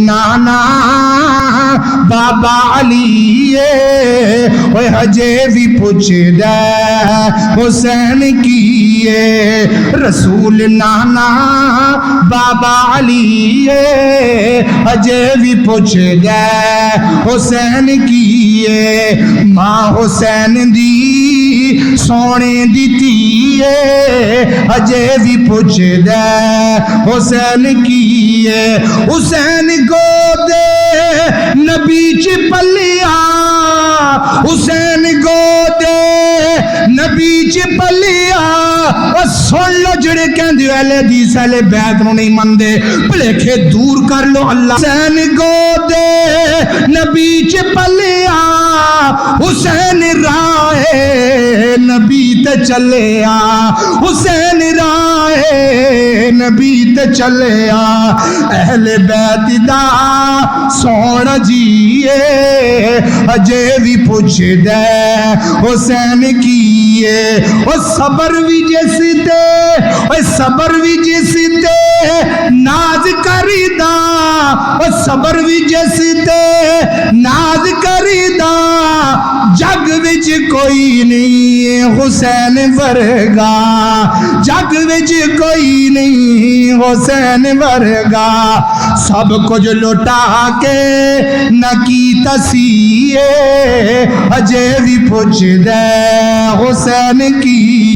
नाना बाबा अली ओए हजे भी पुछदा हुसैन कीए रसूल नाना बाबा अली हजे भी पुछदा हुसैन कीए मां हुसैन दी सोने दी धीए हजे भी पुछदा हुसैन कीए हुसैन गोदे नबी च पलिया हुसैन गोदे नबी च पलिया सुन लो जेड़े कहंदे अहले हदीस अहले बैत नूं नहीं मनदे भलेखे दूर कर लो अल्लाह हुसैन गोदे नबी च पलिया हुसैन राहे नबी ते चलिया हुसैन राहे नबी ते चलिया अहले बैत दा सोना जीए अजे भी पुछदा हुसैन कीए ओ सबर भी जिस ते ओ सबर भी जिस ते नाज करीदा ओ सबर भी जिस ते नाज करीदा जग विच कोई नहीं हुसैन वर्गा जग विच कोई नहीं हुसैन वर्गा सब कुछ लुटा के न की तसीए अजे भी पुछदा हुसैन की